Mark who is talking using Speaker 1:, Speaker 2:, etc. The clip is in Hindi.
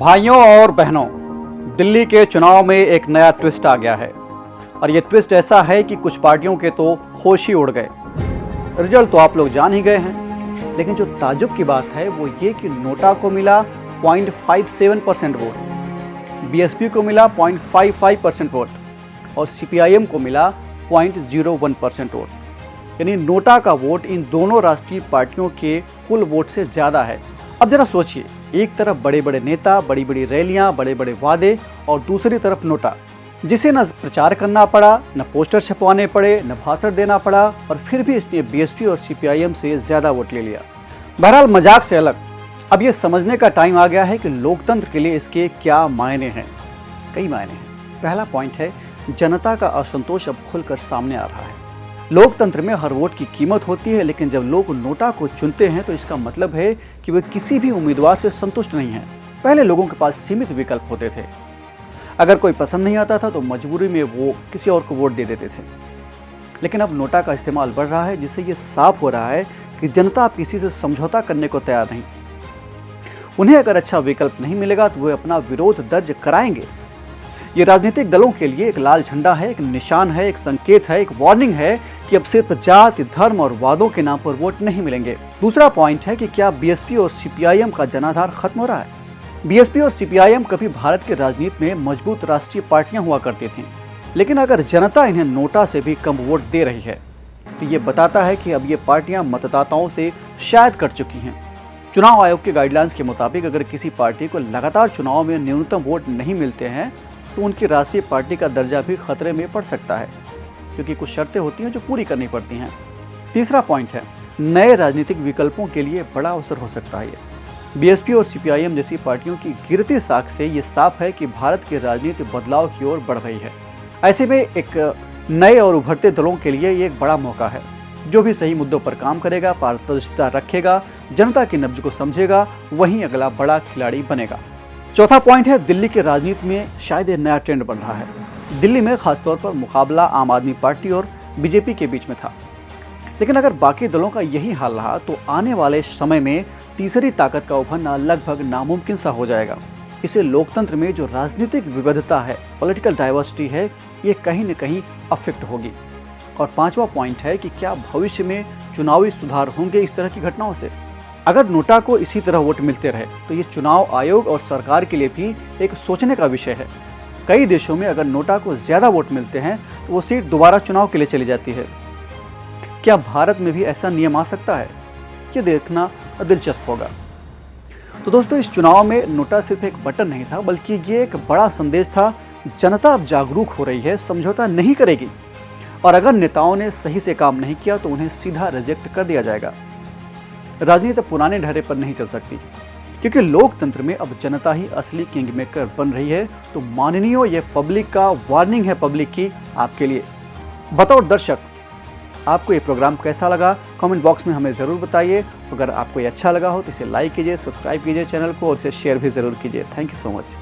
Speaker 1: भाइयों और बहनों, दिल्ली के चुनाव में एक नया ट्विस्ट आ गया है और ये ट्विस्ट ऐसा है कि कुछ पार्टियों के तो होश ही उड़ गए। रिजल्ट तो आप लोग जान ही गए हैं, लेकिन जो ताज्जुब की बात है वो ये कि नोटा को मिला 0.57% वोट, बीएसपी को मिला 0.55% वोट और सीपीआईएम को मिला 0.01% वोट। यानी नोटा का वोट इन दोनों राष्ट्रीय पार्टियों के कुल वोट से ज़्यादा है। अब जरा सोचिए, एक तरफ बड़े बड़े नेता, बड़ी बड़ी रैलियां, बड़े बड़े वादे और दूसरी तरफ नोटा, जिसे न प्रचार करना पड़ा, न पोस्टर छपवाने पड़े, न भाषण देना पड़ा और फिर भी इसने बीएसपी और सीपीआईएम से ज़्यादा वोट ले लिया। बहरहाल मजाक से अलग, अब ये समझने का टाइम आ गया है कि लोकतंत्र के लिए इसके क्या मायने हैं। कई मायने हैं। पहला पॉइंट है, जनता का असंतोष अब खुलकर सामने आ रहा है। लोकतंत्र में हर वोट की कीमत होती है, लेकिन जब लोग नोटा को चुनते हैं तो इसका मतलब है कि वे किसी भी उम्मीदवार से संतुष्ट नहीं हैं। पहले लोगों के पास सीमित विकल्प होते थे, अगर कोई पसंद नहीं आता था तो मजबूरी में वो किसी और को वोट दे देते थे। लेकिन अब नोटा का इस्तेमाल बढ़ रहा है, जिससे ये साफ हो रहा है कि जनता अब किसी से समझौता करने को तैयार नहीं। उन्हें अगर अच्छा विकल्प नहीं मिलेगा तो वे अपना विरोध दर्ज कराएंगे। ये राजनीतिक दलों के लिए एक लाल झंडा है, एक निशान है, एक संकेत है, एक वार्निंग है कि अब सिर्फ जाति, धर्म और वादों के नाम पर वोट नहीं मिलेंगे। दूसरा पॉइंट है कि क्या बीएसपी और सीपीआईएम का जनाधार खत्म हो रहा है। बीएसपी और सीपीआईएम कभी भारत की राजनीति में मजबूत राष्ट्रीय पार्टियां हुआ करती थीं, लेकिन अगर जनता इन्हें नोटा से भी कम वोट दे रही है तो ये बताता है कि अब ये पार्टियां मतदाताओं से शायद कट चुकी हैं। चुनाव आयोग के गाइडलाइंस के मुताबिक अगर किसी पार्टी को लगातार चुनाव में न्यूनतम वोट नहीं मिलते हैं तो उनकी राष्ट्रीय पार्टी का दर्जा भी खतरे में पड़ सकता है, क्योंकि कुछ शर्तें होती हैं जो पूरी करनी पड़ती हैं। तीसरा पॉइंट है, नए राजनीतिक विकल्पों के लिए बड़ा अवसर हो सकता है। बीएसपी और सीपीआईएम जैसी पार्टियों की गिरती साख से ये साफ है कि भारत की राजनीति बदलाव की ओर बढ़ रही है। ऐसे में एक नए और उभरते दलों के लिए ये एक बड़ा मौका है। जो भी सही मुद्दों पर काम करेगा, पारदर्शिता रखेगा, जनता की नब्ज को समझेगा, वहीं अगला बड़ा खिलाड़ी बनेगा। चौथा पॉइंट है, दिल्ली के राजनीति में शायद एक नया ट्रेंड बन रहा है। दिल्ली में खासतौर पर मुकाबला आम आदमी पार्टी और बीजेपी के बीच में था, लेकिन अगर बाकी दलों का यही हाल रहा तो आने वाले समय में तीसरी ताकत का उभरना लगभग नामुमकिन सा हो जाएगा। इसे लोकतंत्र में जो राजनीतिक विविधता है, पॉलिटिकल डाइवर्सिटी है, ये कहीं न कहीं अफेक्ट होगी। और पांचवा पॉइंट है कि क्या भविष्य में चुनावी सुधार होंगे इस तरह की घटनाओं से। अगर नोटा को इसी तरह वोट मिलते रहे तो ये चुनाव आयोग और सरकार के लिए भी एक सोचने का विषय है। कई देशों में अगर नोटा को ज़्यादा वोट मिलते हैं तो वो सीट दोबारा चुनाव के लिए चली जाती है। क्या भारत में भी ऐसा नियम आ सकता है? ये देखना दिलचस्प होगा। तो दोस्तों, इस चुनाव में नोटा सिर्फ एक बटन नहीं था, बल्कि ये एक बड़ा संदेश था। जनता अब जागरूक हो रही है, समझौता नहीं करेगी और अगर नेताओं ने सही से काम नहीं किया तो उन्हें सीधा रिजेक्ट कर दिया जाएगा। राजनीति पुराने ढर्रे पर नहीं चल सकती, क्योंकि लोकतंत्र में अब जनता ही असली किंग मेकर बन रही है। तो माननीयों, ये पब्लिक का वार्निंग है, पब्लिक की आपके लिए। बतौर दर्शक, आपको ये प्रोग्राम कैसा लगा कमेंट बॉक्स में हमें ज़रूर बताइए। अगर आपको ये अच्छा लगा हो तो इसे लाइक कीजिए, सब्सक्राइब कीजिए चैनल को और इसे शेयर भी ज़रूर कीजिए। Thank you so much.